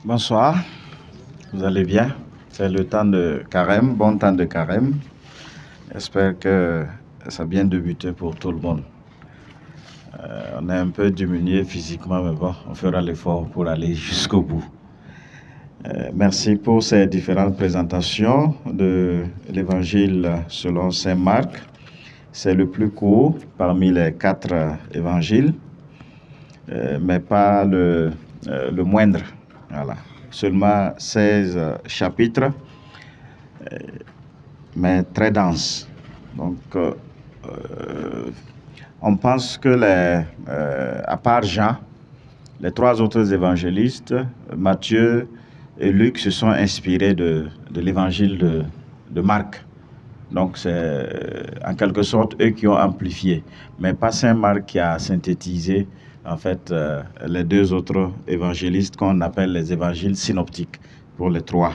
Bonsoir, vous allez bien? C'est le temps de carême, bon temps de carême. J'espère que ça a bien débuté pour tout le monde. On est un peu diminué physiquement, mais bon, on fera l'effort pour aller jusqu'au bout. Merci pour ces différentes présentations de l'évangile selon saint Marc. C'est le plus court parmi les 4 évangiles, mais pas le moindre. Voilà. Seulement 16 chapitres, mais très dense. Donc, on pense que à part Jean, les 3 autres évangélistes, Matthieu et Luc, se sont inspirés de l'évangile de Marc. Donc, c'est en quelque sorte eux qui ont amplifié, mais pas saint Marc qui a synthétisé en fait les 2 autres évangélistes qu'on appelle les évangiles synoptiques pour les 3.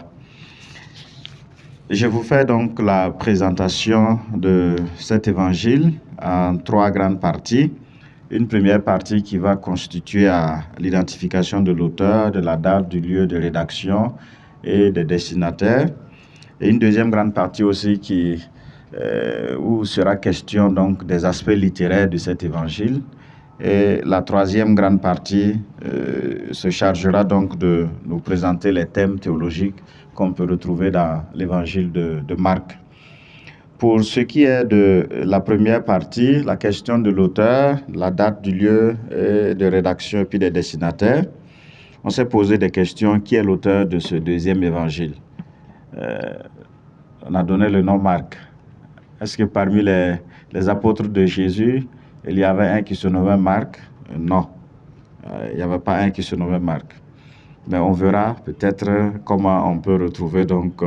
Je vous fais donc la présentation de cet évangile en 3 grandes parties. Une première partie qui va constituer à l'identification de l'auteur, de la date, du lieu de rédaction et des destinataires. Et une deuxième grande partie aussi où sera question donc des aspects littéraires de cet évangile. Et la troisième grande partie se chargera donc de nous présenter les thèmes théologiques qu'on peut retrouver dans l'évangile de Marc. Pour ce qui est de la première partie, la question de l'auteur, la date, du lieu de rédaction et puis des destinataires, on s'est posé des questions. Qui est l'auteur de ce deuxième évangile? On a donné le nom Marc. Est-ce que parmi les apôtres de Jésus, il y avait un qui se nommait Marc? Non, il n'y avait pas un qui se nommait Marc. Mais on verra peut-être comment on peut retrouver donc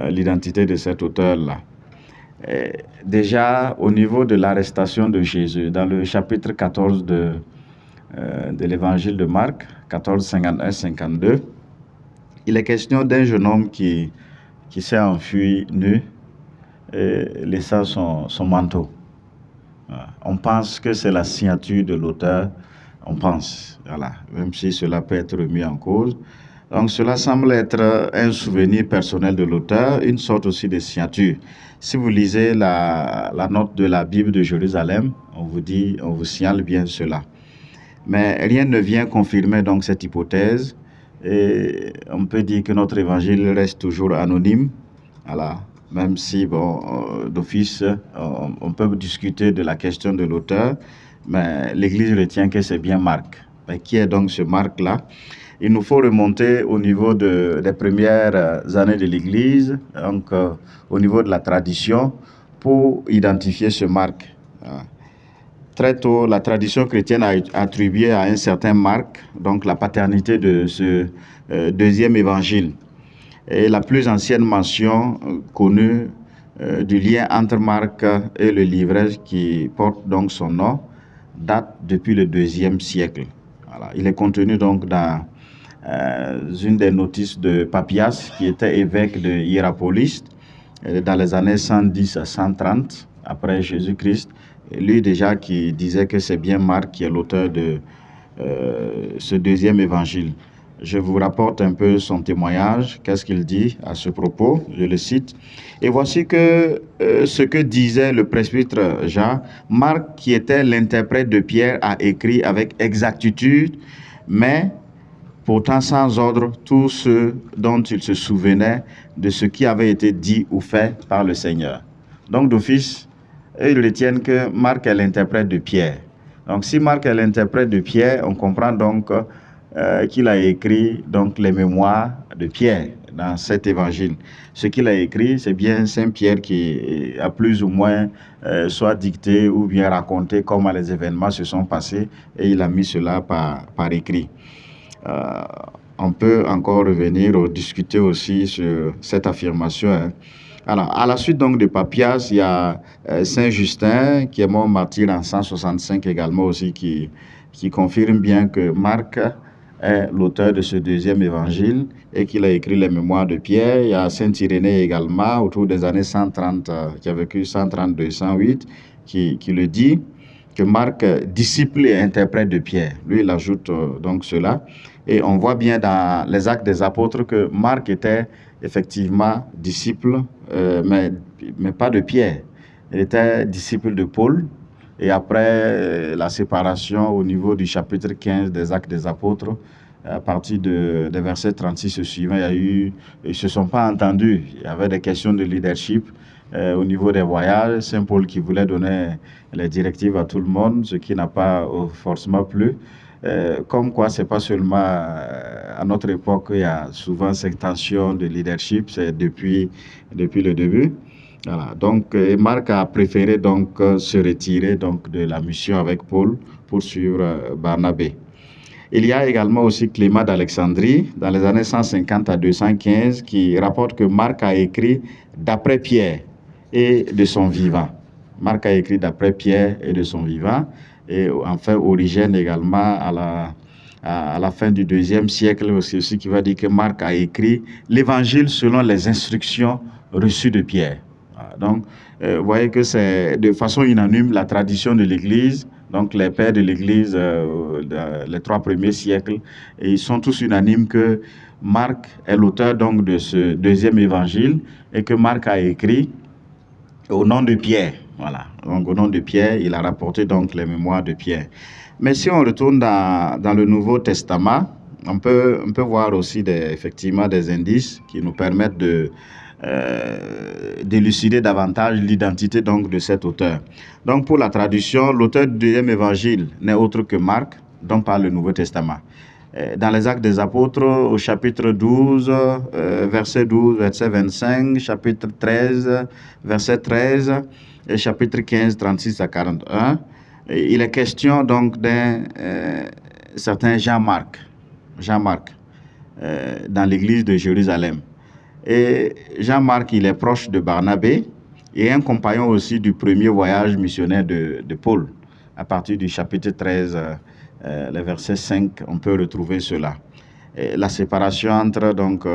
l'identité de cet auteur-là. Déjà, au niveau de l'arrestation de Jésus, dans le chapitre 14 de l'évangile de Marc, 14, 51-52, il est question d'un jeune homme qui s'est enfui nu et laissant son manteau. On pense que c'est la signature de l'auteur, on pense, voilà, même si cela peut être remis en cause. Donc cela semble être un souvenir personnel de l'auteur, une sorte aussi de signature. Si vous lisez la note de la Bible de Jérusalem, on vous signale bien cela. Mais rien ne vient confirmer donc cette hypothèse, et on peut dire que notre évangile reste toujours anonyme, voilà. Même si, d'office, on peut discuter de la question de l'auteur, mais l'Église retient que c'est bien Marc. Mais qui est donc ce Marc-là? Il nous faut remonter au niveau des premières années de l'Église, donc au niveau de la tradition, pour identifier ce Marc. Très tôt, la tradition chrétienne a attribué à un certain Marc, donc la paternité de ce deuxième évangile. Et la plus ancienne mention connue du lien entre Marc et le livret qui porte donc son nom date depuis le IIe siècle. Voilà. Il est contenu donc dans une des notices de Papias, qui était évêque de Hiérapolis, dans les années 110 à 130 après Jésus-Christ. Lui déjà qui disait que c'est bien Marc qui est l'auteur de ce deuxième évangile. Je vous rapporte un peu son témoignage. Qu'est-ce qu'il dit à ce propos? Je le cite. Et voici ce que disait le presbytre Jean. Marc, qui était l'interprète de Pierre, a écrit avec exactitude, mais pourtant sans ordre, tout ce dont il se souvenait de ce qui avait été dit ou fait par le Seigneur. Donc d'office, ils retiennent que Marc est l'interprète de Pierre. Donc si Marc est l'interprète de Pierre, on comprend donc qu'il a écrit donc les mémoires de Pierre dans cet évangile. Ce qu'il a écrit, c'est bien Saint Pierre qui a plus ou moins soit dicté ou bien raconté comment les événements se sont passés, et il a mis cela par écrit. On peut encore revenir ou discuter aussi sur cette affirmation. Alors, à la suite donc de Papias, il y a Saint Justin qui est mort martyr en 165 également aussi, qui confirme bien que Marc est l'auteur de ce deuxième évangile et qu'il a écrit les mémoires de Pierre. Il y a Saint Irénée également, autour des années 130, qui a vécu 132-108, qui le dit. que Marc, disciple et interprète de Pierre. Lui, il ajoute donc cela. Et on voit bien dans les Actes des Apôtres que Marc était effectivement disciple, mais pas de Pierre. Il était disciple de Paul. Et après la séparation au niveau du chapitre 15 des Actes des Apôtres, à partir des versets 36 suivants, ils ne se sont pas entendus. Il y avait des questions de leadership au niveau des voyages. Saint Paul qui voulait donner les directives à tout le monde, ce qui n'a pas forcément plu. Comme quoi, ce n'est pas seulement à notre époque, il y a souvent cette tension de leadership, c'est depuis le début. Voilà. Donc, Marc a préféré donc se retirer donc de la mission avec Paul pour suivre Barnabé. Il y a également aussi Clément d'Alexandrie, dans les années 150 à 215, qui rapporte que Marc a écrit d'après Pierre et de son vivant. Marc a écrit d'après Pierre et de son vivant. Et enfin, Origène également, à la fin du IIe siècle, aussi qui va dire que Marc a écrit l'évangile selon les instructions reçues de Pierre. Donc, vous voyez que c'est de façon unanime la tradition de l'Église. Donc, les pères de l'Église, les 3 premiers siècles, et ils sont tous unanimes que Marc est l'auteur donc de ce deuxième évangile et que Marc a écrit au nom de Pierre. Voilà. Donc, au nom de Pierre, il a rapporté donc les mémoires de Pierre. Mais si on retourne dans le Nouveau Testament, on peut voir aussi effectivement des indices qui nous permettent d'élucider davantage l'identité donc de cet auteur. Donc pour la tradition, l'auteur du deuxième évangile n'est autre que Marc, dont parle le Nouveau Testament. Dans les Actes des Apôtres, au chapitre 12, verset 12, verset 25, chapitre 13, verset 13, et chapitre 15, 36 à 41, il est question donc d'un certain Jean-Marc, dans l'église de Jérusalem. Et Jean-Marc, il est proche de Barnabé et un compagnon aussi du premier voyage missionnaire de Paul. À partir du chapitre 13, le verset 5, on peut retrouver cela. Et la séparation entre donc,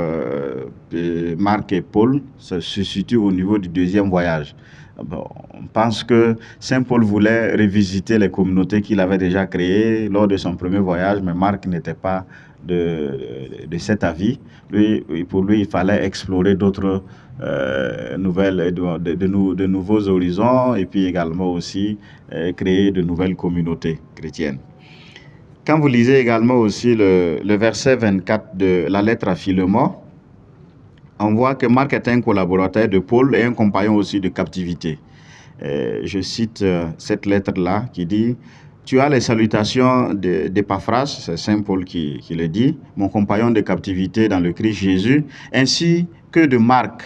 Marc et Paul se situe au niveau du deuxième voyage. Bon, on pense que Saint Paul voulait revisiter les communautés qu'il avait déjà créées lors de son premier voyage, mais Marc n'était pas de cet avis. Pour lui, il fallait explorer d'autres nouvelles, de nouveaux horizons et puis également aussi créer de nouvelles communautés chrétiennes. Quand vous lisez également aussi le verset 24 de la lettre à Philémon, on voit que Marc est un collaborateur de Paul et un compagnon aussi de captivité. Je cite cette lettre-là qui dit « Tu as les salutations d'Épaphras », c'est Saint Paul qui le dit, « mon compagnon de captivité dans le Christ Jésus, ainsi que de Marc. »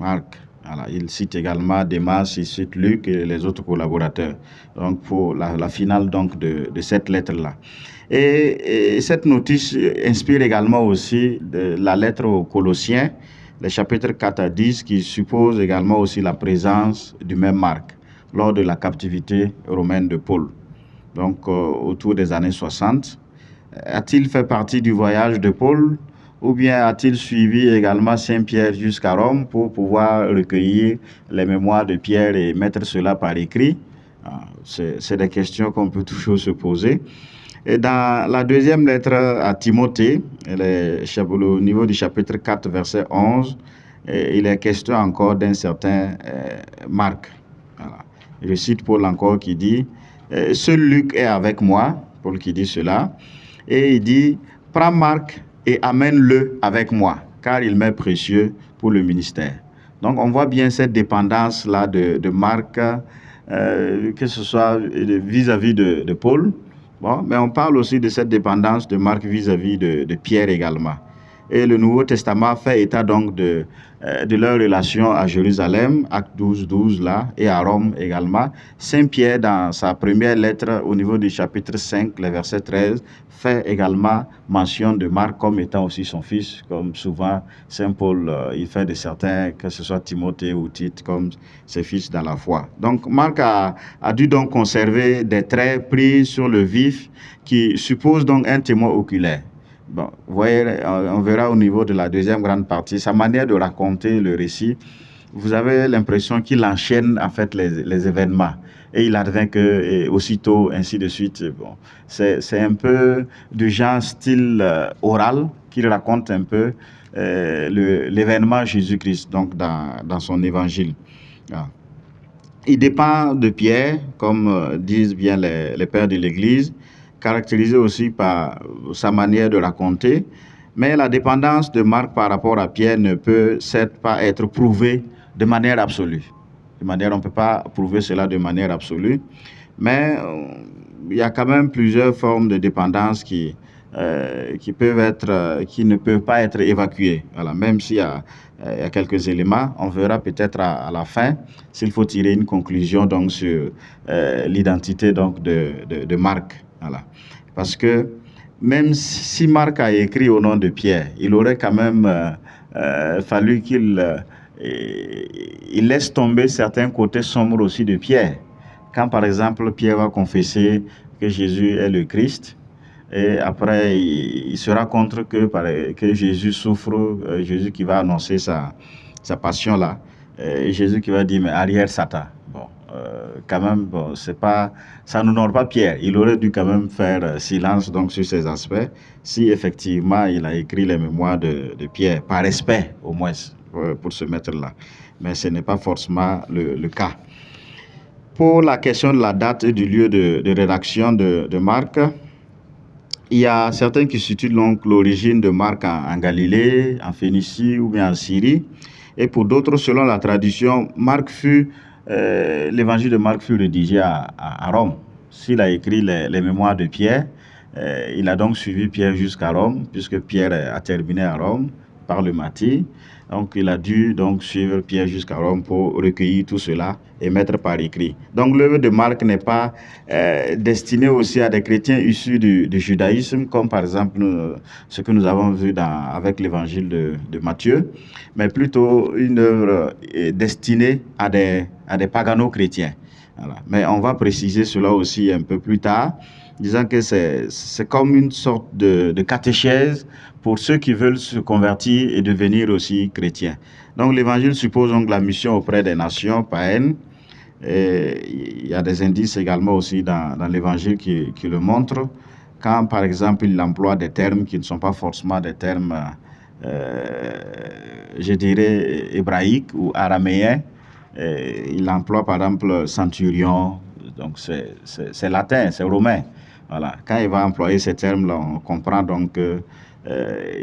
Marc, voilà, il cite également Démas, il cite Luc et les autres collaborateurs. Donc pour la finale donc, de cette lettre-là. Et cette notice inspire également aussi la lettre aux Colossiens, les chapitres 4 à 10, qui suppose également aussi la présence du même Marc lors de la captivité romaine de Paul, donc autour des années 60. A-t-il fait partie du voyage de Paul ou bien a-t-il suivi également Saint-Pierre jusqu'à Rome pour pouvoir recueillir les mémoires de Pierre et mettre cela par écrit? C'est des questions qu'on peut toujours se poser. Et dans la deuxième lettre à Timothée, au niveau du chapitre 4, verset 11, il est question encore d'un certain Marc. Voilà. Je cite Paul encore qui dit « Seul Luc est avec moi », Paul qui dit cela, et il dit « Prends Marc et amène-le avec moi, car il m'est précieux pour le ministère. » Donc on voit bien cette dépendance-là de Marc, que ce soit vis-à-vis de Paul. Bon, mais on parle aussi de cette dépendance de Marc vis-à-vis de Pierre également. Et le Nouveau Testament fait état donc de leur relation à Jérusalem, Acte 12, 12 là, et à Rome également. Saint Pierre, dans sa première lettre au niveau du chapitre 5, le verset 13, fait également mention de Marc comme étant aussi son fils, comme souvent Saint Paul, il fait de certains, que ce soit Timothée ou Tite, comme ses fils dans la foi. Donc Marc a dû donc conserver des traits pris sur le vif qui supposent donc un témoin oculaire. Bon, vous voyez, on verra au niveau de la deuxième grande partie, sa manière de raconter le récit vous avez l'impression qu'il enchaîne en fait les événements. Et il advient que et aussitôt, ainsi de suite. Bon, c'est un peu du genre style oral qu'il raconte un peu l'événement Jésus-Christ, donc dans son évangile. Ah. Il dépend de Pierre, comme disent bien les pères de l'Église, caractérisé aussi par sa manière de raconter. Mais la dépendance de Marc par rapport à Pierre ne peut certes pas être prouvée de manière absolue. On ne peut pas prouver cela de manière absolue. Mais il y a quand même plusieurs formes de dépendance qui peuvent être, qui ne peuvent pas être évacuées. Voilà, même s'il y a quelques éléments, on verra peut-être à la fin s'il faut tirer une conclusion donc sur l'identité donc de Marc. Voilà, parce que même si Marc a écrit au nom de Pierre, il aurait quand même fallu qu'il il laisse tomber certains côtés sombres aussi de Pierre. Quand par exemple Pierre va confesser que Jésus est le Christ, et après il se rend compte que Jésus souffre, Jésus qui va annoncer sa passion là, Jésus qui va dire mais arrière Satan. Bon, quand même, bon, c'est pas, ça n'honore pas Pierre. Il aurait dû quand même faire silence donc sur ces aspects, si effectivement il a écrit les mémoires de Pierre, par respect au moins, pour se mettre là. Mais ce n'est pas forcément le cas. Pour la question de la date et du lieu de rédaction de Marc, il y a certains qui situent donc l'origine de Marc en Galilée, en Phénicie ou bien en Syrie. Et pour d'autres, selon la tradition, l'évangile de Marc fut rédigé à Rome. S'il a écrit les mémoires de Pierre, il a donc suivi Pierre jusqu'à Rome, puisque Pierre a terminé à Rome par le martyre. Donc il a dû donc suivre Pierre jusqu'à Rome pour recueillir tout cela et mettre par écrit. Donc l'œuvre de Marc n'est pas destinée aussi à des chrétiens issus du judaïsme, comme par exemple ce que nous avons vu avec l'évangile de Matthieu, mais plutôt une œuvre destinée à des pagano-chrétiens. Voilà. Mais on va préciser cela aussi un peu plus tard, disant que c'est comme une sorte de catéchèse pour ceux qui veulent se convertir et devenir aussi chrétiens. Donc l'évangile suppose donc la mission auprès des nations païennes. Et il y a des indices également aussi dans l'évangile qui le montrent. Quand par exemple il emploie des termes qui ne sont pas forcément des termes, je dirais, hébraïques ou araméens, il emploie par exemple centurion, donc c'est latin, c'est romain. Voilà. Quand il va employer ces termes-là, on comprend donc qu'il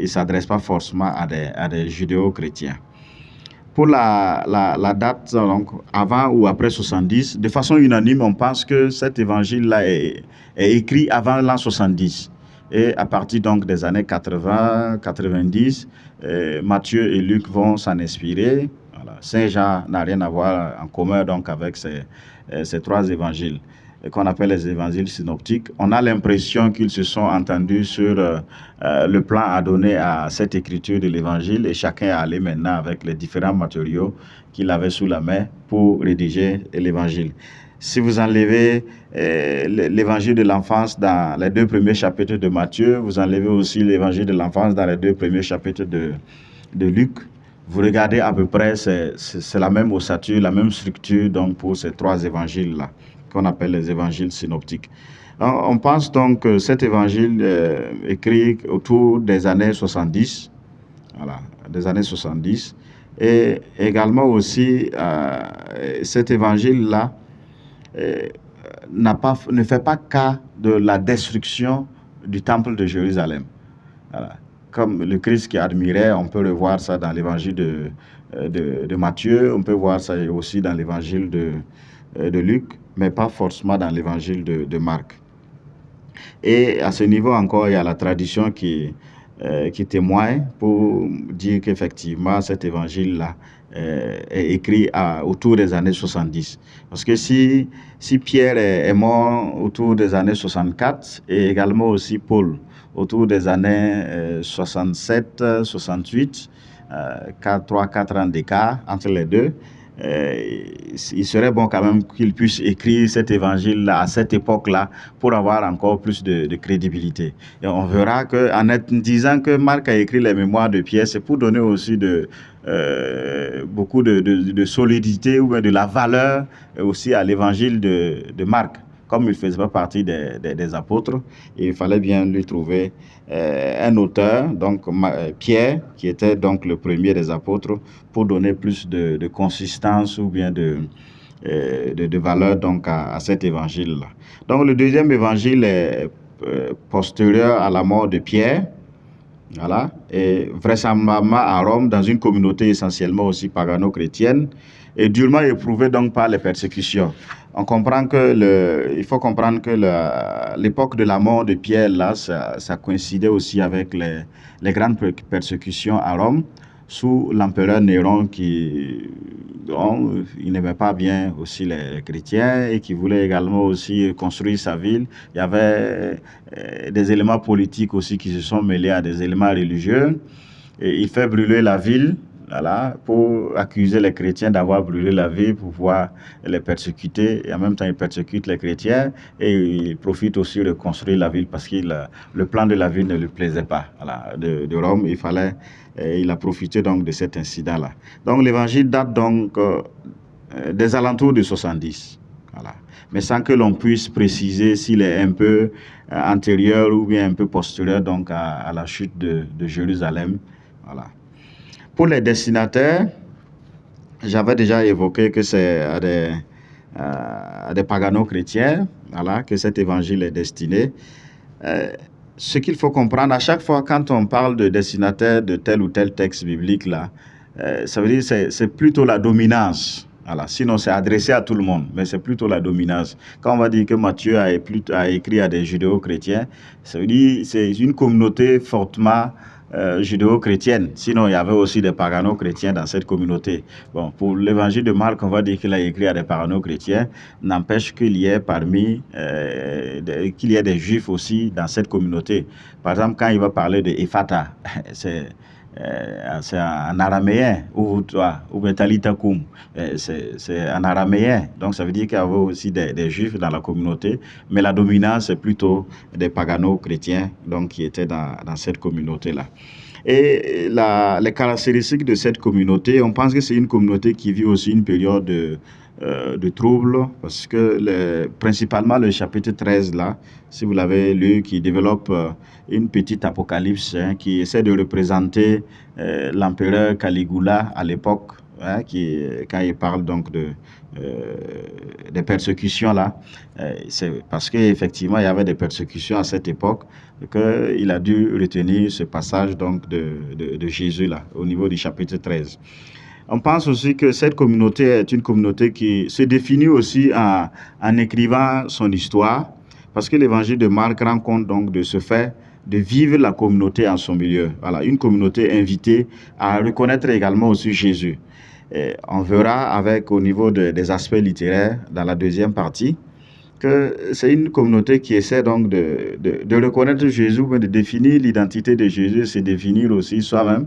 ne s'adresse pas forcément à des judéo-chrétiens. Pour la date, donc, avant ou après 70, de façon unanime, on pense que cet évangile-là est écrit avant l'an 70. Et à partir donc des années 80, 90, Matthieu et Luc vont s'en inspirer. Voilà. Saint Jean n'a rien à voir en commun donc avec ces trois évangiles qu'on appelle les évangiles synoptiques. On a l'impression qu'ils se sont entendus sur le plan à donner à cette écriture de l'évangile et chacun est allé maintenant avec les différents matériaux qu'il avait sous la main pour rédiger l'évangile. Si vous enlevez l'évangile de l'enfance dans les 2 premiers chapitres de Matthieu, vous enlevez aussi l'évangile de l'enfance dans les 2 premiers chapitres de Luc, vous regardez à peu près, c'est la même ossature, la même structure donc pour ces 3 évangiles-là, qu'on appelle les évangiles synoptiques. On pense donc que cet évangile écrit autour des années 70, voilà, des années 70, et également aussi cet évangile-là ne fait pas cas de la destruction du temple de Jérusalem. Voilà. Comme le Christ qui admirait, on peut le voir ça dans l'évangile de Matthieu, on peut voir ça aussi dans l'évangile de Luc, mais pas forcément dans l'évangile de Marc. Et à ce niveau encore, il y a la tradition qui témoigne pour dire qu'effectivement cet évangile-là est écrit autour des années 70. Parce que si Pierre est mort autour des années 64 et également aussi Paul autour des années 67, 68, 3-4 ans d'écart entre les deux, il serait bon quand même qu'il puisse écrire cet évangile-là à cette époque-là pour avoir encore plus de crédibilité. Et on verra qu'en disant que Marc a écrit les mémoires de Pierre, c'est pour donner aussi beaucoup de solidité ou bien de la valeur aussi à l'évangile de Marc. Comme il ne faisait pas partie des apôtres, il fallait bien lui trouver un auteur, donc Pierre, qui était donc le premier des apôtres, pour donner plus de consistance ou bien de valeur donc à cet évangile-là. Donc le deuxième évangile est postérieur à la mort de Pierre, voilà, et vraisemblablement à Rome, dans une communauté essentiellement aussi pagano-chrétienne, et durement éprouvée donc par les persécutions. On comprend il faut comprendre que l'époque de la mort de Pierre, là, ça coïncidait aussi avec les grandes persécutions à Rome, sous l'empereur Néron il n'aimait pas bien aussi les chrétiens et qui voulait également aussi construire sa ville. Il y avait des éléments politiques aussi qui se sont mêlés à des éléments religieux. Et il fait brûler la ville, voilà, pour accuser les chrétiens d'avoir brûlé la ville, pour pouvoir les persécuter. Et en même temps, il persécute les chrétiens et il profite aussi de construire la ville parce que le plan de la ville ne lui plaisait pas, voilà, de Rome. Il a profité donc de cet incident-là. Donc l'évangile date donc des alentours de 70. Voilà. Mais sans que l'on puisse préciser s'il est un peu antérieur ou bien un peu postérieur donc à la chute de Jérusalem. Voilà. Pour les destinataires, j'avais déjà évoqué que c'est à des pagano-chrétiens, voilà, que cet évangile est destiné. Ce qu'il faut comprendre, à chaque fois quand on parle de destinataire de tel ou tel texte biblique, là, ça veut dire que c'est plutôt la dominance. Voilà. Sinon, c'est adressé à tout le monde, mais c'est plutôt la dominance. Quand on va dire que Matthieu a écrit à des judéo-chrétiens, ça veut dire que c'est une communauté fortement judéo-chrétienne. Sinon, il y avait aussi des pagano-chrétiens dans cette communauté. Bon, pour l'évangile de Marc, on va dire qu'il a écrit à des pagano-chrétiens, n'empêche qu'il y ait qu'il y ait des juifs aussi dans cette communauté. Par exemple, quand il va parler de Ephata, c'est en araméen, ou Talitha Koum, c'est en araméen. Donc ça veut dire qu'il y avait aussi des juifs dans la communauté, mais la dominance c'est plutôt des pagano-chrétiens donc, qui étaient dans cette communauté-là. Et les caractéristiques de cette communauté, on pense que c'est une communauté qui vit aussi une période de troubles, parce que principalement le chapitre 13 là, si vous l'avez lu, qui développe une petite apocalypse qui essaie de représenter l'empereur Caligula à l'époque, quand il parle donc des persécutions là, c'est parce qu'effectivement il y avait des persécutions à cette époque qu'il a dû retenir ce passage donc de Jésus là, au niveau du chapitre 13. On pense aussi que cette communauté est une communauté qui se définit aussi en écrivant son histoire, parce que l'évangile de Marc rend compte donc de ce fait de vivre la communauté en son milieu. Voilà, une communauté invitée à reconnaître également aussi Jésus. Et on verra au niveau des aspects littéraires dans la deuxième partie que c'est une communauté qui essaie donc de reconnaître Jésus, mais de définir l'identité de Jésus, se définir aussi soi-même.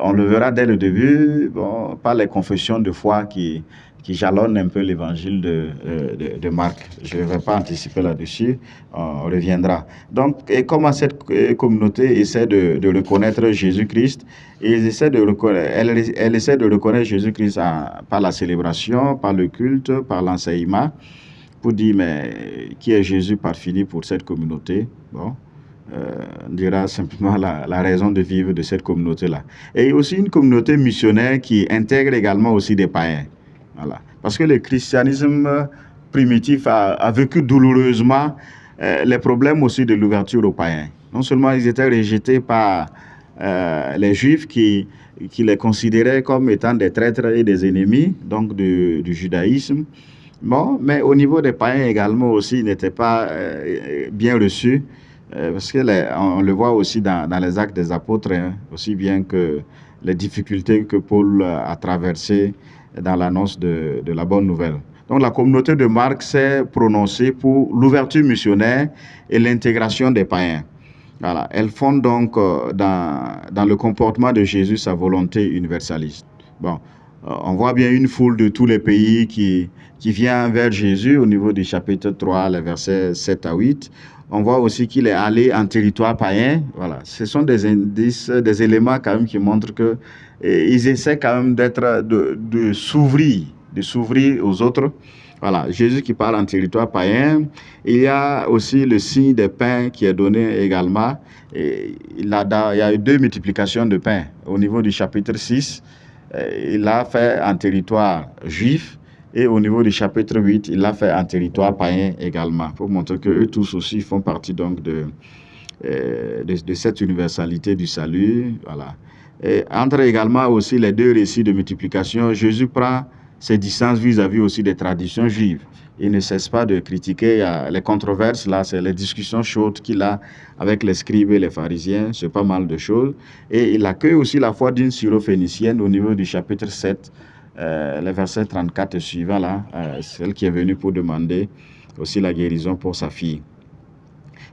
On le verra dès le début, par les confessions de foi qui jalonnent un peu l'évangile de Marc. Je ne vais pas anticiper là-dessus, on reviendra. Donc, et comment cette communauté essaie de reconnaître Jésus-Christ, elle essaie de reconnaître Jésus-Christ par la célébration, par le culte, par l'enseignement, pour dire, mais qui est Jésus par fini pour cette communauté? On dira simplement la raison de vivre de cette communauté-là. Et aussi une communauté missionnaire qui intègre également aussi des païens. Voilà. Parce que le christianisme primitif a vécu douloureusement les problèmes aussi de l'ouverture aux païens. Non seulement ils étaient rejetés par les juifs qui les considéraient comme étant des traîtres et des ennemis donc du judaïsme, mais au niveau des païens également aussi, ils n'étaient pas bien reçus. Parce on le voit aussi dans les actes des apôtres, aussi bien que les difficultés que Paul a traversées dans l'annonce de la bonne nouvelle. Donc la communauté de Marc s'est prononcée pour l'ouverture missionnaire et l'intégration des païens. Voilà. Elle fonde donc dans le comportement de Jésus sa volonté universaliste. On voit bien une foule de tous les pays qui vient vers Jésus au niveau du chapitre 3, les versets 7 à 8. On voit aussi qu'il est allé en territoire païen. Voilà. Ce sont des indices, des éléments quand même qui montrent que ils essaient quand même de s'ouvrir aux autres. Voilà, Jésus qui parle en territoire païen. Il y a aussi le signe des pains qui est donné également. Et il y a eu 2 multiplications de pains. Au niveau du chapitre 6, il l'a fait en territoire juif. Et au niveau du chapitre 8, il l'a fait en territoire païen également. Pour montrer qu'eux tous aussi font partie donc de cette universalité du salut. Voilà. Et entre également aussi les 2 récits de multiplication, Jésus prend ses distances vis-à-vis aussi des traditions juives. Il ne cesse pas de critiquer les controverses, là, c'est les discussions chaudes qu'il a avec les scribes et les pharisiens, c'est pas mal de choses. Et il accueille aussi la foi d'une syrophénicienne au niveau du chapitre 7, les versets 34 et suivants, là, celle qui est venue pour demander aussi la guérison pour sa fille.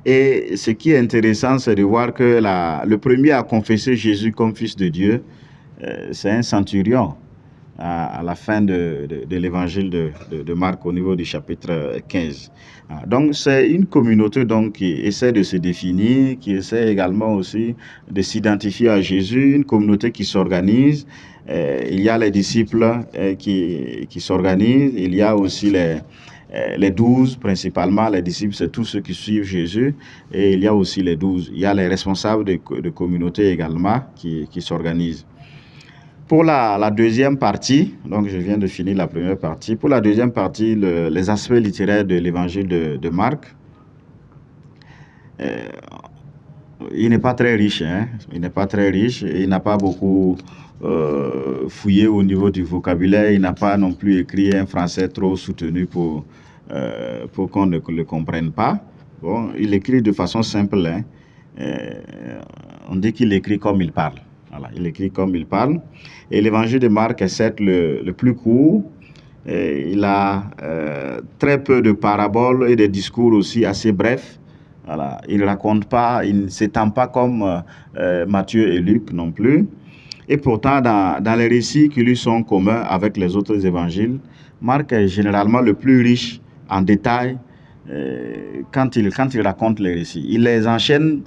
Et ce qui est intéressant, c'est de voir que le premier à confesser Jésus comme fils de Dieu, c'est un centurion à la fin de l'évangile de Marc au niveau du chapitre 15. Donc c'est une communauté donc, qui essaie de se définir, qui essaie également aussi de s'identifier à Jésus, une communauté qui s'organise. Il y a les disciples qui s'organisent, il y a aussi les 12 principalement, les disciples c'est tous ceux qui suivent Jésus, et il y a aussi les 12. Il y a les responsables de communauté également qui s'organisent. Pour la deuxième partie, donc je viens de finir la première partie, pour la deuxième partie, les aspects littéraires de l'évangile de Marc, il n'est pas très riche, hein? Il n'est pas très riche, il n'a pas beaucoup fouillé au niveau du vocabulaire, il n'a pas non plus écrit un français trop soutenu pour qu'on ne le comprenne pas. Bon, il écrit de façon simple, hein? On dit qu'il écrit comme il parle. Voilà, il écrit comme il parle. Et l'évangile de Marc est certes le plus court. Et il a très peu de paraboles et des discours aussi assez brefs. Voilà, il ne raconte pas, il ne s'étend pas comme Matthieu et Luc non plus. Et pourtant, dans les récits qui lui sont communs avec les autres évangiles, Marc est généralement le plus riche en détails quand il raconte les récits. Il les enchaîne,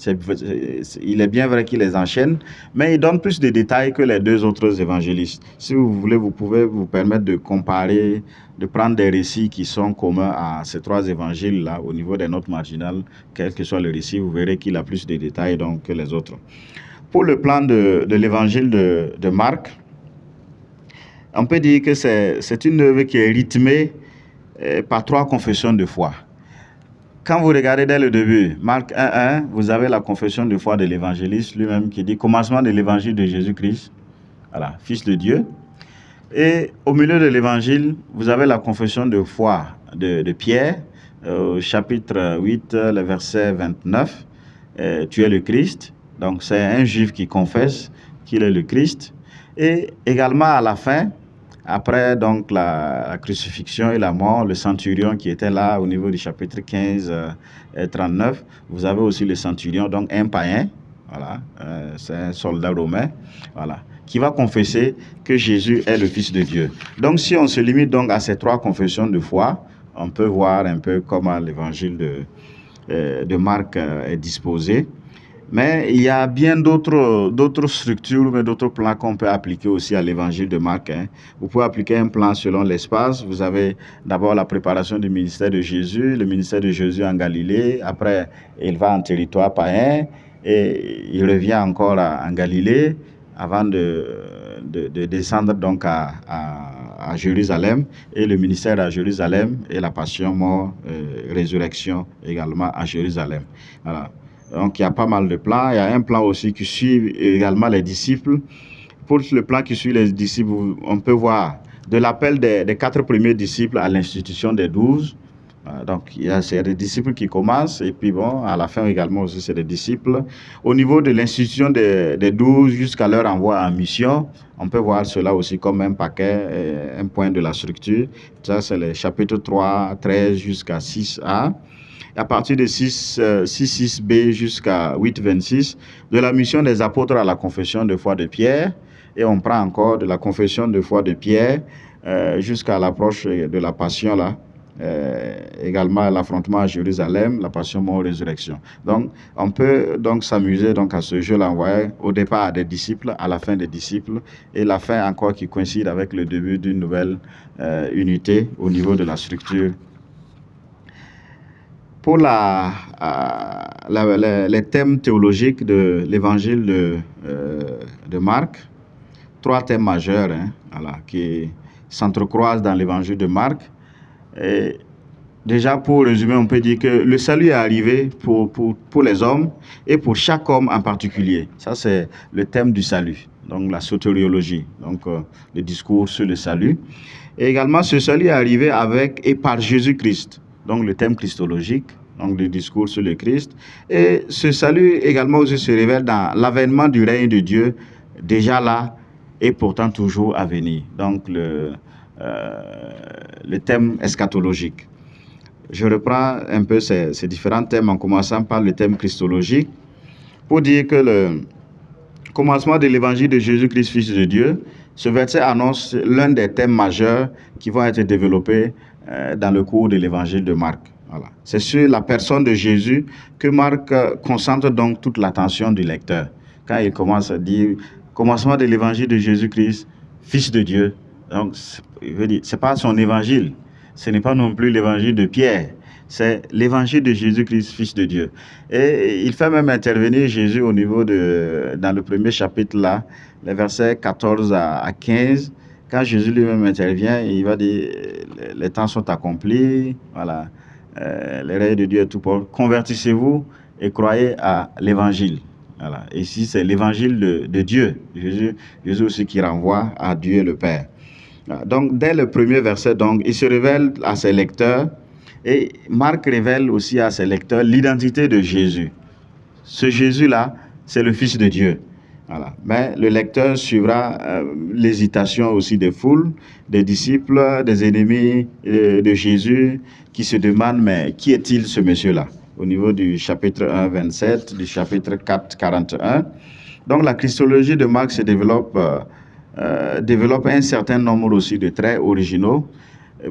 il est bien vrai qu'il les enchaîne, mais il donne plus de détails que les 2 autres évangélistes. Si vous voulez, vous pouvez vous permettre de comparer, de prendre des récits qui sont communs à ces 3 évangiles-là au niveau des notes marginales, quel que soit le récit, vous verrez qu'il a plus de détails donc, que les autres. Pour le plan de l'évangile de Marc, on peut dire que c'est une œuvre qui est rythmée par 3 confessions de foi. Quand vous regardez dès le début, Marc 1.1, vous avez la confession de foi de l'évangéliste lui-même qui dit « Commencement de l'évangile de Jésus-Christ, voilà, Fils de Dieu ». Et au milieu de l'évangile, vous avez la confession de foi de Pierre, au chapitre 8, le verset 29, « Tu es le Christ ». Donc c'est un juif qui confesse qu'il est le Christ. Et également à la fin, après donc la crucifixion et la mort, le centurion qui était là au niveau du chapitre 15 et 39, vous avez aussi le centurion, donc un païen, voilà, c'est un soldat romain, voilà, qui va confesser que Jésus est le Fils de Dieu. Donc si on se limite donc à ces 3 confessions de foi, on peut voir un peu comment l'évangile de Marc est disposé. Mais il y a bien d'autres structures, mais d'autres plans qu'on peut appliquer aussi à l'évangile de Marc. Hein. Vous pouvez appliquer un plan selon l'espace. Vous avez d'abord la préparation du ministère de Jésus, le ministère de Jésus en Galilée. Après, il va en territoire païen et il revient encore en Galilée avant de descendre donc à Jérusalem. Et le ministère à Jérusalem et la passion, mort, résurrection également à Jérusalem. Voilà. Donc, il y a pas mal de plans. Il y a un plan aussi qui suit également les disciples. Pour le plan qui suit les disciples, on peut voir de l'appel des 4 premiers disciples à l'institution des 12. Donc, c'est des disciples qui commencent. Et puis, bon, à la fin également aussi, c'est des disciples. Au niveau de l'institution des 12 jusqu'à leur envoi en mission, on peut voir cela aussi comme un paquet, un point de la structure. Ça, c'est les chapitres 3, 13 jusqu'à 6a. À partir de 6.6b jusqu'à 8.26, de la mission des apôtres à la confession de foi de Pierre, et on prend encore de la confession de foi de Pierre jusqu'à l'approche de la passion là. Également l'affrontement à Jérusalem, la passion, mort, résurrection. Donc, on peut donc s'amuser donc à ce jeu-là. On voit au départ des disciples, à la fin des disciples, et la fin encore qui coïncide avec le début d'une nouvelle unité au niveau de la structure. Pour les thèmes théologiques de l'évangile de Marc, 3 thèmes majeurs qui s'entrecroisent dans l'évangile de Marc. Et déjà, pour résumer, on peut dire que le salut est arrivé pour les hommes et pour chaque homme en particulier. Ça, c'est le thème du salut, donc la sotériologie, donc le discours sur le salut. Et également, ce salut est arrivé avec et par Jésus-Christ, donc le thème christologique, donc le discours sur le Christ. Et ce salut également aussi se révèle dans l'avènement du règne de Dieu, déjà là et pourtant toujours à venir. Donc, le thème eschatologique. Je reprends un peu ces différents thèmes en commençant par le thème christologique pour dire que le commencement de l'évangile de Jésus-Christ, Fils de Dieu, ce verset annonce l'un des thèmes majeurs qui vont être développés dans le cours de l'évangile de Marc. Voilà. C'est sur la personne de Jésus que Marc concentre donc toute l'attention du lecteur. Quand il commence à dire commencement de l'évangile de Jésus-Christ, Fils de Dieu. Donc, je veux dire, c'est pas son évangile. Ce n'est pas non plus l'évangile de Pierre. C'est l'évangile de Jésus-Christ, Fils de Dieu. Et il fait même intervenir Jésus au niveau dans le premier chapitre là, les versets 14 à 15. Quand Jésus lui-même intervient, il va dire, les temps sont accomplis, voilà, le règne de Dieu est tout pour. Convertissez-vous et croyez à l'évangile. Voilà. Et ici, c'est l'évangile de Dieu. Jésus aussi qui renvoie à Dieu le Père. Donc, dès le premier verset, donc, il se révèle à ses lecteurs et Marc révèle aussi à ses lecteurs l'identité de Jésus. Ce Jésus-là, c'est le Fils de Dieu. Voilà. Mais le lecteur suivra l'hésitation aussi des foules, des disciples, des ennemis de Jésus qui se demandent, mais qui est-il ce monsieur-là? Au niveau du chapitre 1, 27, du chapitre 4, 41. Donc, la christologie de Marc se développe un certain nombre aussi de traits originaux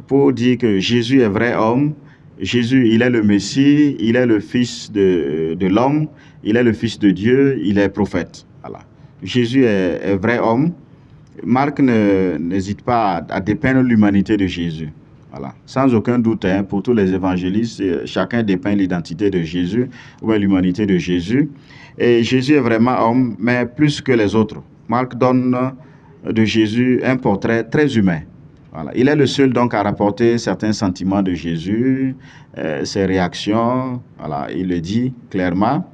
pour dire que Jésus est vrai homme, Jésus, il est le Messie, il est le Fils de l'homme, il est le Fils de Dieu, il est prophète. Voilà. Jésus est vrai homme. Marc n'hésite pas à dépeindre l'humanité de Jésus. Voilà. Sans aucun doute, pour tous les évangélistes, chacun dépeint l'identité de Jésus ou l'humanité de Jésus. Et Jésus est vraiment homme, mais plus que les autres. Marc donne de Jésus un portrait très humain. Voilà. Il est le seul donc à rapporter certains sentiments de Jésus, ses réactions, voilà, il le dit clairement.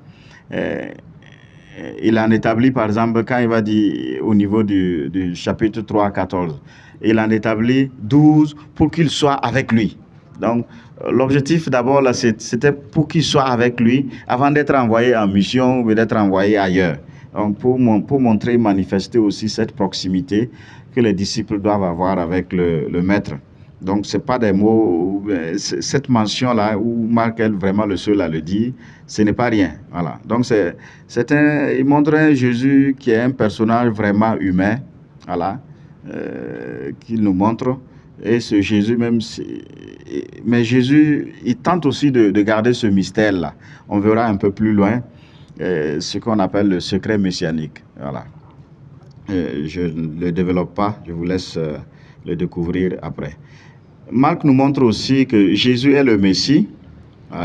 Il en établit par exemple quand il va dire au niveau du chapitre 3, 14, il en établit 12 pour qu'il soit avec lui. Donc l'objectif d'abord là, c'était pour qu'il soit avec lui avant d'être envoyé en mission ou d'être envoyé ailleurs. Donc pour montrer, manifester aussi cette proximité que les disciples doivent avoir avec le maître. Donc ce n'est pas des mots, cette mention-là où Marc est vraiment le seul à le dire, ce n'est pas rien. Voilà. Donc il montre un Jésus qui est un personnage vraiment humain, voilà, qu'il nous montre. Et ce Jésus même, mais Jésus, il tente aussi de garder ce mystère-là. On verra un peu plus loin ce qu'on appelle le secret messianique. Voilà. Je ne le développe pas, je vous laisse le découvrir après. Marc nous montre aussi que Jésus est le Messie.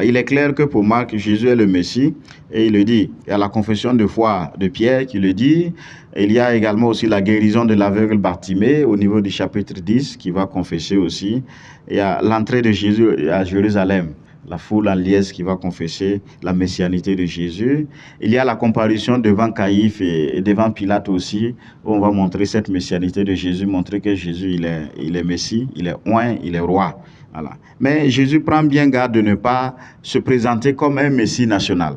Il est clair que pour Marc, Jésus est le Messie. Et il le dit. Il y a la confession de foi de Pierre qui le dit. Il y a également aussi la guérison de l'aveugle Bartimée au niveau du chapitre 10 qui va confesser aussi. Il y a l'entrée de Jésus à Jérusalem. La foule en liesse qui va confesser la messianité de Jésus. Il y a la comparution devant Caïphe et devant Pilate aussi, où on va montrer cette messianité de Jésus, montrer que Jésus, il est Messie, il est oint, il est roi. Voilà. Mais Jésus prend bien garde de ne pas se présenter comme un Messie national.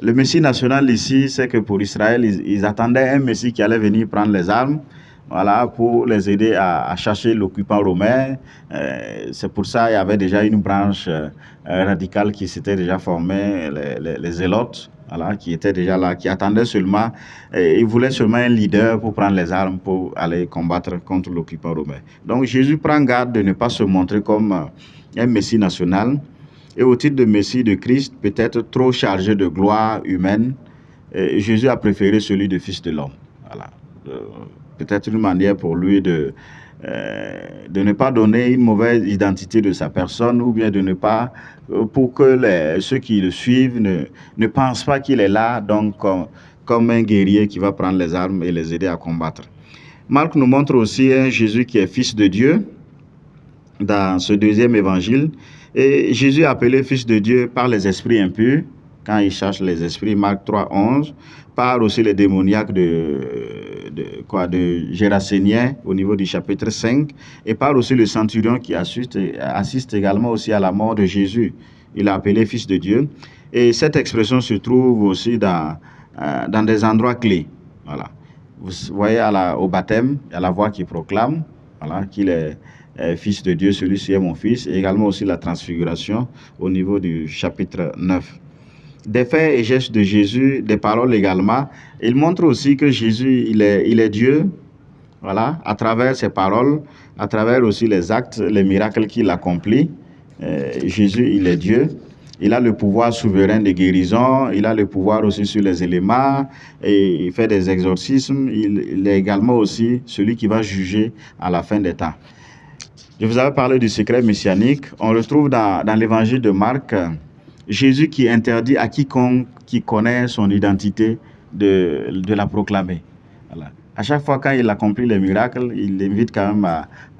Le Messie national ici, c'est que pour Israël, ils attendaient un Messie qui allait venir prendre les armes, voilà, pour les aider à chercher l'occupant romain. C'est pour ça qu'il y avait déjà une branche radicale qui s'était déjà formée, les zélotes, voilà, qui était déjà là, qui attendait seulement, il voulait seulement un leader pour prendre les armes pour aller combattre contre l'occupant romain. Donc Jésus prend garde de ne pas se montrer comme un Messie national, et au titre de Messie de Christ, peut-être trop chargé de gloire humaine, Jésus a préféré celui de Fils de l'homme. Voilà. Peut-être une manière pour lui de ne pas donner une mauvaise identité de sa personne, ou bien de ne pas, pour que ceux qui le suivent ne pensent pas qu'il est là, donc comme un guerrier qui va prendre les armes et les aider à combattre. Marc nous montre aussi un Jésus qui est fils de Dieu dans ce deuxième évangile. Et Jésus est appelé fils de Dieu par les esprits impurs, quand il cherche les esprits, Marc 3, 11, par aussi les démoniaques de Géraséniens au niveau du chapitre 5, et par aussi le centurion qui assiste également aussi à la mort de Jésus. Il est appelé fils de Dieu. Et cette expression se trouve aussi dans des endroits clés. Voilà. Vous voyez au baptême, il y a la voix qui proclame, voilà, qu'il est fils de Dieu, celui-ci est mon fils, et également aussi la transfiguration au niveau du chapitre 9. Des faits et gestes de Jésus, des paroles également, il montre aussi que Jésus, il est Dieu, voilà, à travers ses paroles, à travers aussi les actes, les miracles qu'il accomplit. Jésus, il est Dieu. Il a le pouvoir souverain de guérison, il a le pouvoir aussi sur les éléments, et il fait des exorcismes. Il est également aussi celui qui va juger à la fin des temps. Je vous avais parlé du secret messianique. On retrouve dans l'évangile de Marc Jésus qui interdit à quiconque qui connaît son identité de la proclamer. Voilà. À chaque fois quand il accomplit les miracles, il invite quand même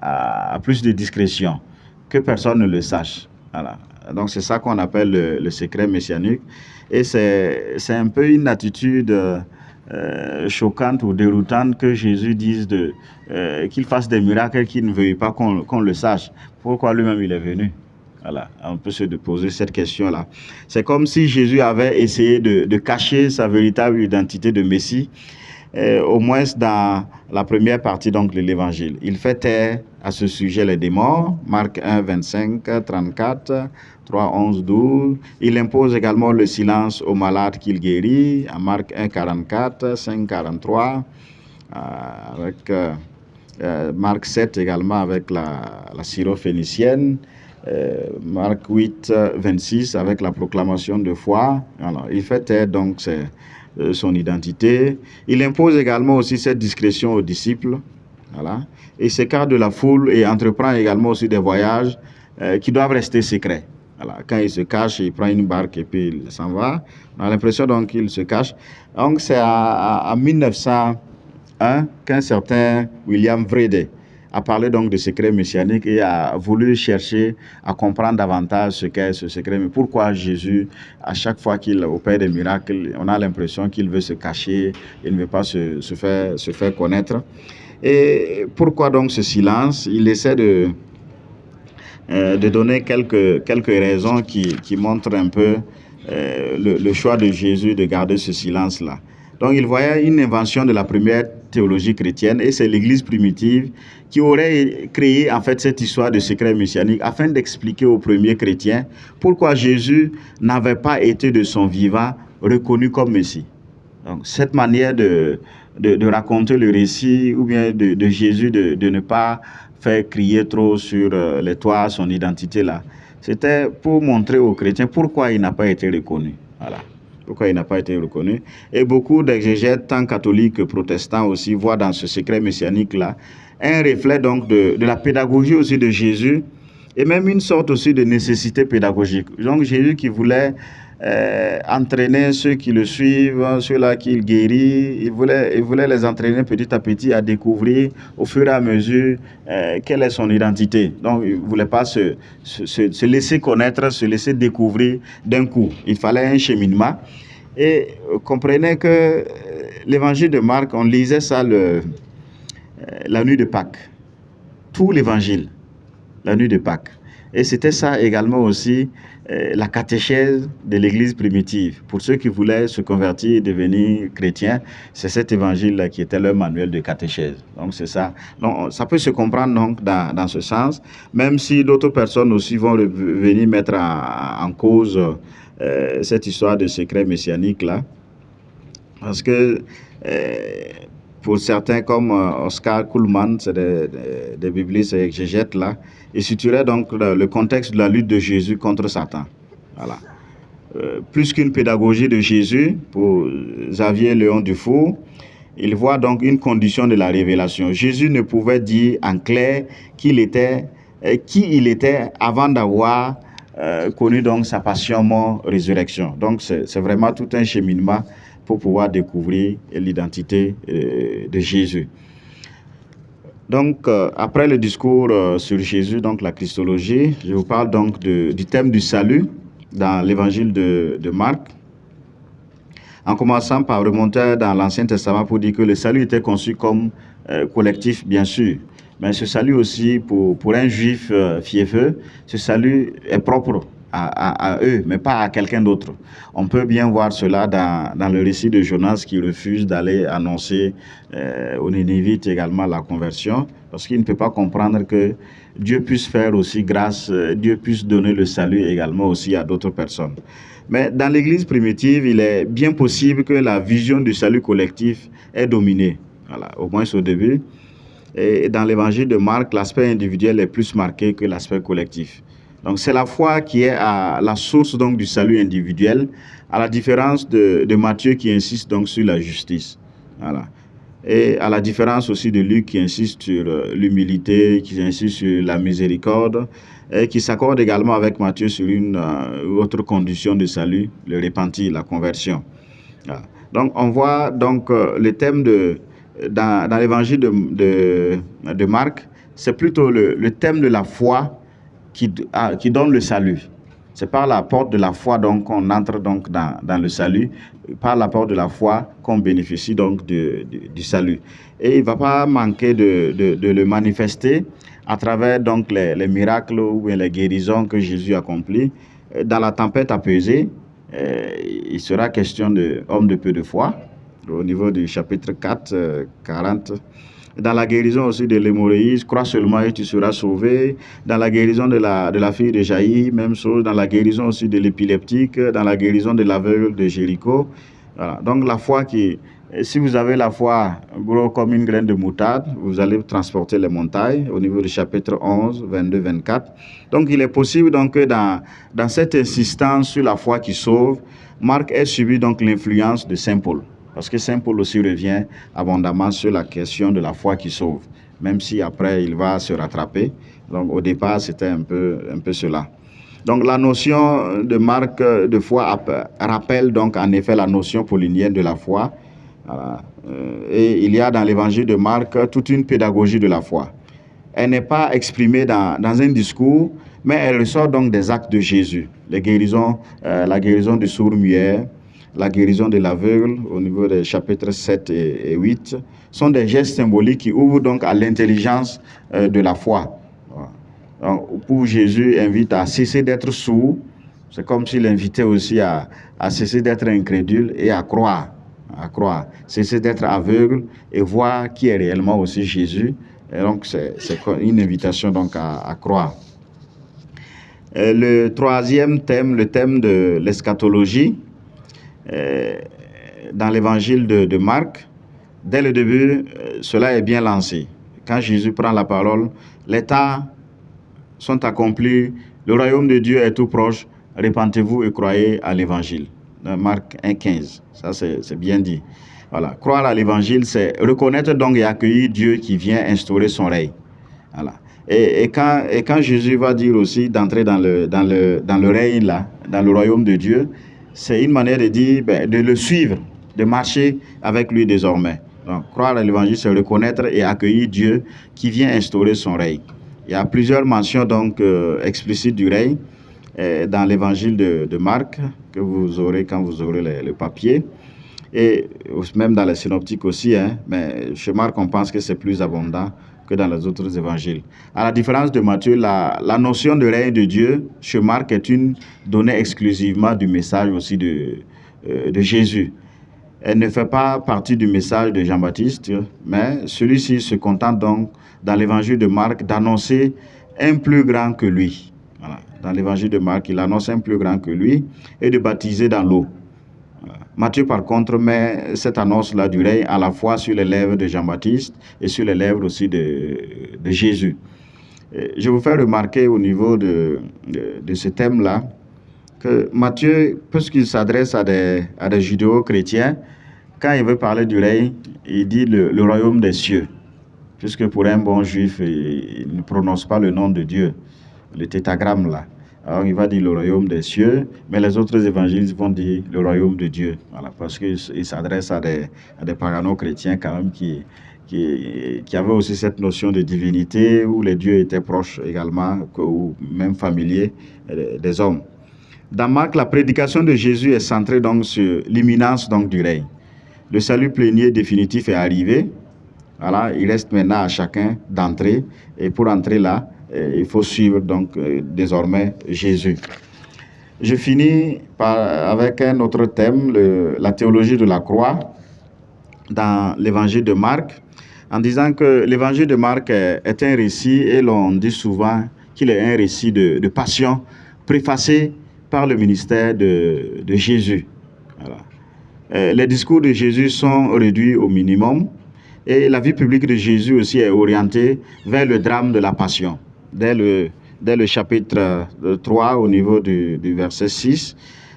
à plus de discrétion, que personne ne le sache. Voilà. Donc c'est ça qu'on appelle le secret messianique. Et c'est un peu une attitude choquante ou déroutante que Jésus dise qu'il fasse des miracles qu'il ne veuille pas qu'on le sache. Pourquoi lui-même il est venu? Voilà, on peut se poser cette question-là. C'est comme si Jésus avait essayé de cacher sa véritable identité de Messie, au moins dans la première partie donc, de l'Évangile. Il fait taire à ce sujet les démons, Marc 1, 25, 34, 3, 11, 12. Il impose également le silence aux malades qu'il guérit, à Marc 1, 44, 5, 43, avec Marc 7 également avec la syrophénicienne, Marc 8, 26 avec la proclamation de foi. Alors, il fait taire donc son identité. Il impose également aussi cette discrétion aux disciples. Voilà. Il s'écarte de la foule et entreprend également aussi des voyages qui doivent rester secrets. Voilà. Quand il se cache, il prend une barque et puis il s'en va. On a l'impression donc qu'il se cache. Donc c'est en 1901 qu'un certain William Vrede a parlé donc de secret messianique et a voulu chercher à comprendre davantage ce qu'est ce secret. Mais pourquoi Jésus, à chaque fois qu'il opère des miracles, on a l'impression qu'il veut se cacher, il ne veut pas se faire connaître. Et pourquoi donc ce silence? Il essaie de donner quelques raisons qui montrent un peu le choix de Jésus de garder ce silence-là. Donc il voyait une invention de la première théologie chrétienne, et c'est l'Église primitive qui aurait créé en fait cette histoire de secret messianique afin d'expliquer aux premiers chrétiens pourquoi Jésus n'avait pas été de son vivant reconnu comme Messie. Donc cette manière de raconter le récit, ou bien de Jésus de ne pas faire crier trop sur les toits son identité là, c'était pour montrer aux chrétiens pourquoi il n'a pas été reconnu. Voilà. Pourquoi il n'a pas été reconnu. Et beaucoup d'exégètes, tant catholiques que protestants aussi, voient dans ce secret messianique-là un reflet donc de la pédagogie aussi de Jésus, et même une sorte aussi de nécessité pédagogique. Donc Jésus qui voulait entraîner ceux qui le suivent, ceux-là qu'il guérit, il voulait les entraîner petit à petit à découvrir au fur et à mesure quelle est son identité. Donc il ne voulait pas se laisser connaître, se laisser découvrir d'un coup. Il fallait un cheminement. Et comprenez que l'évangile de Marc, on lisait ça la nuit de Pâques. Tout l'évangile, la nuit de Pâques. Et c'était ça également aussi la catéchèse de l'Église primitive. Pour ceux qui voulaient se convertir et devenir chrétiens, c'est cet évangile-là qui était leur manuel de catéchèse. Donc c'est ça. Donc ça peut se comprendre donc dans ce sens, même si d'autres personnes aussi vont venir mettre en cause cette histoire de secret messianique-là. Parce que pour certains comme Oscar Kuhlmann, c'est des biblistes et exégètes là, ils situeraient donc le contexte de la lutte de Jésus contre Satan. Voilà. Plus qu'une pédagogie de Jésus, pour Xavier Léon Dufour, il voit donc une condition de la révélation. Jésus ne pouvait dire en clair qui il était avant d'avoir connu donc sa passion, mort, résurrection. Donc c'est vraiment tout un cheminement pour pouvoir découvrir l'identité de Jésus. Donc, après le discours sur Jésus, donc la Christologie, je vous parle donc du thème du salut dans l'évangile de Marc, en commençant par remonter dans l'Ancien Testament pour dire que le salut était conçu comme collectif, bien sûr, mais ce salut aussi, pour un juif fieffeux, ce salut est propre à eux, mais pas à quelqu'un d'autre. On peut bien voir cela dans le récit de Jonas qui refuse d'aller annoncer aux Nénévites également la conversion, parce qu'il ne peut pas comprendre que Dieu puisse faire aussi grâce, Dieu puisse donner le salut également aussi à d'autres personnes. Mais dans l'Église primitive, il est bien possible que la vision du salut collectif ait dominé, voilà, au moins au début. Et dans l'évangile de Marc, l'aspect individuel est plus marqué que l'aspect collectif. Donc c'est la foi qui est à la source donc du salut individuel, à la différence de Matthieu qui insiste donc sur la justice. Voilà. Et à la différence aussi de Luc qui insiste sur l'humilité, qui insiste sur la miséricorde, et qui s'accorde également avec Matthieu sur une autre condition de salut, le repentir, la conversion. Voilà. Donc on voit donc le thème dans l'évangile de Marc, c'est plutôt le thème de la foi qui donne le salut. C'est par la porte de la foi donc qu'on entre donc dans le salut, par la porte de la foi qu'on bénéficie donc du salut. Et il ne va pas manquer de le manifester à travers donc les miracles ou les guérisons que Jésus accomplit. Dans la tempête apaisée, il sera question d'hommes de peu de foi, au niveau du chapitre 4, 40. Dans la guérison aussi de l'hémorroïde, crois seulement et tu seras sauvé. Dans la guérison de la fille de Jaïr, même chose. Dans la guérison aussi de l'épileptique, dans la guérison de l'aveugle de Jéricho. Voilà. Donc la foi si vous avez la foi gros comme une graine de moutarde, vous allez transporter les montagnes au niveau du chapitre 11, 22, 24. Donc il est possible donc que dans cette insistance sur la foi qui sauve, Marc ait subi donc l'influence de Saint Paul. Parce que Saint Paul aussi revient abondamment sur la question de la foi qui sauve, même si après il va se rattraper. Donc au départ, c'était un peu cela. Donc la notion de Marc de foi rappelle donc en effet la notion paulinienne de la foi. Voilà. Et il y a dans l'évangile de Marc toute une pédagogie de la foi. Elle n'est pas exprimée dans un discours, mais elle ressort donc des actes de Jésus. Les guérisons, la guérison du sourd-muet, la guérison de l'aveugle au niveau des chapitres 7 et 8 sont des gestes symboliques qui ouvrent donc à l'intelligence de la foi. Donc, pour Jésus invite à cesser d'être sourd, c'est comme s'il invitait aussi à cesser d'être incrédule et à croire, cesser d'être aveugle et voir qui est réellement aussi Jésus. Et donc c'est une invitation donc à croire. Le troisième thème, le thème de l'eschatologie, dans l'évangile de Marc, dès le début, cela est bien lancé. Quand Jésus prend la parole, les temps sont accomplis, le royaume de Dieu est tout proche, repentez-vous et croyez à l'évangile. Dans Marc 1,15, ça c'est bien dit. Voilà. Croire à l'évangile, c'est reconnaître donc et accueillir Dieu qui vient instaurer son règne. Voilà. Et quand Jésus va dire aussi d'entrer dans le règne là, dans le royaume de Dieu, c'est une manière de dire, de le suivre, de marcher avec lui désormais. Donc, croire à l'évangile, c'est reconnaître et accueillir Dieu qui vient instaurer son règne. Il y a plusieurs mentions donc explicites du règne dans l'évangile de Marc que vous aurez quand vous aurez le papier. Et même dans les synoptiques aussi, mais chez Marc, on pense que c'est plus abondant que dans les autres évangiles. À la différence de Matthieu, la notion de règne de Dieu chez Marc est une donnée exclusivement du message aussi de Jésus. Elle ne fait pas partie du message de Jean-Baptiste, mais celui-ci se contente donc, dans l'évangile de Marc, d'annoncer un plus grand que lui. Voilà. dans l'évangile de Marc, il annonce un plus grand que lui, et de baptiser dans l'eau. Matthieu, par contre, met cette annonce-là du règne à la fois sur les lèvres de Jean-Baptiste et sur les lèvres aussi de Jésus. Je vous fais remarquer au niveau de ce thème-là que Matthieu, puisqu'il s'adresse à des judéo-chrétiens, quand il veut parler du règne, il dit le royaume des cieux. Puisque pour un bon juif, il ne prononce pas le nom de Dieu, le tétragramme là. Alors il va dire le royaume des cieux, mais les autres évangélistes vont dire le royaume de Dieu. Voilà, parce qu'il s'adresse à des pagano-chrétiens quand même qui avaient aussi cette notion de divinité, où les dieux étaient proches également, ou même familiers des hommes. Dans Marc, la prédication de Jésus est centrée donc sur l'imminence donc du règne. Le salut plénier définitif est arrivé. Voilà, il reste maintenant à chacun d'entrer. Et pour entrer là, il faut suivre donc désormais Jésus. Je finis avec un autre thème, la théologie de la croix, dans l'évangile de Marc, en disant que l'évangile de Marc est un récit, et l'on dit souvent qu'il est un récit de passion préfacé par le ministère de Jésus. Voilà. Les discours de Jésus sont réduits au minimum, et la vie publique de Jésus aussi est orientée vers le drame de la passion. Dès le chapitre 3, au niveau du verset 6,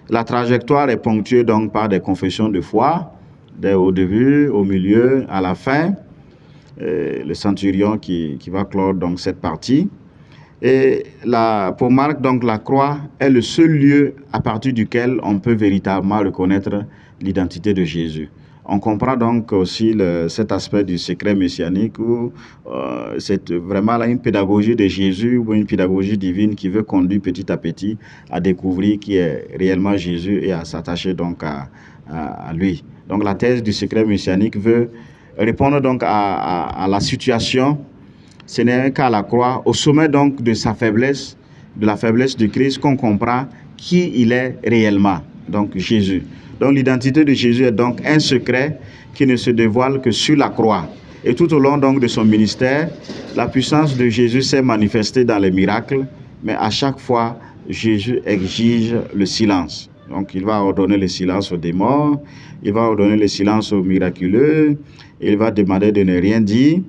la trajectoire est ponctuée donc par des confessions de foi, au début, au milieu, à la fin. Le centurion qui va clore donc cette partie. Et pour Marc, donc, la croix est le seul lieu à partir duquel on peut véritablement reconnaître l'identité de Jésus. On comprend donc aussi cet aspect du secret messianique où c'est vraiment là une pédagogie de Jésus ou une pédagogie divine qui veut conduire petit à petit à découvrir qui est réellement Jésus et à s'attacher donc à lui. Donc la thèse du secret messianique veut répondre donc à la situation. Ce n'est qu'à la croix, au sommet donc de sa faiblesse, de la faiblesse du Christ, qu'on comprend qui il est réellement, donc Jésus. Donc l'identité de Jésus est donc un secret qui ne se dévoile que sur la croix. Et tout au long donc de son ministère, la puissance de Jésus s'est manifestée dans les miracles, mais à chaque fois, Jésus exige le silence. Donc il va ordonner le silence aux démons, il va ordonner le silence aux miraculeux, il va demander de ne rien dire.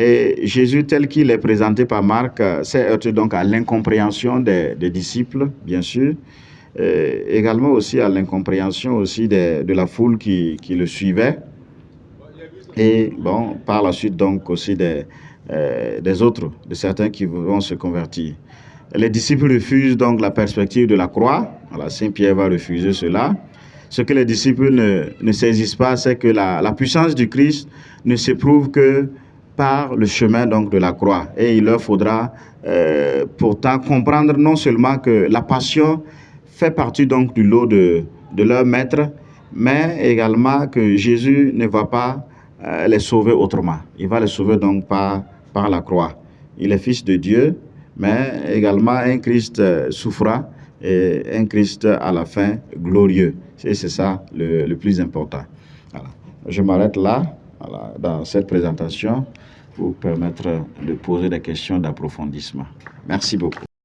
Et Jésus, tel qu'il est présenté par Marc, s'est heurté donc à l'incompréhension des disciples, bien sûr, également aussi à l'incompréhension aussi de la foule qui le suivait, et bon, par la suite donc aussi des autres, de certains qui vont se convertir. Les disciples refusent donc la perspective de la croix. Voilà, Saint Pierre va refuser cela. Ce que les disciples ne saisissent pas, c'est que la puissance du Christ ne s'éprouve que par le chemin donc de la croix. Et il leur faudra pourtant comprendre non seulement que la passion fait partie donc du lot de leur maître, mais également que Jésus ne va pas les sauver autrement. Il va les sauver donc par la croix. Il est fils de Dieu, mais également un Christ souffrant et un Christ à la fin glorieux. Et c'est ça le plus important. Voilà. Je m'arrête là, voilà, dans cette présentation, pour permettre de poser des questions d'approfondissement. Merci beaucoup.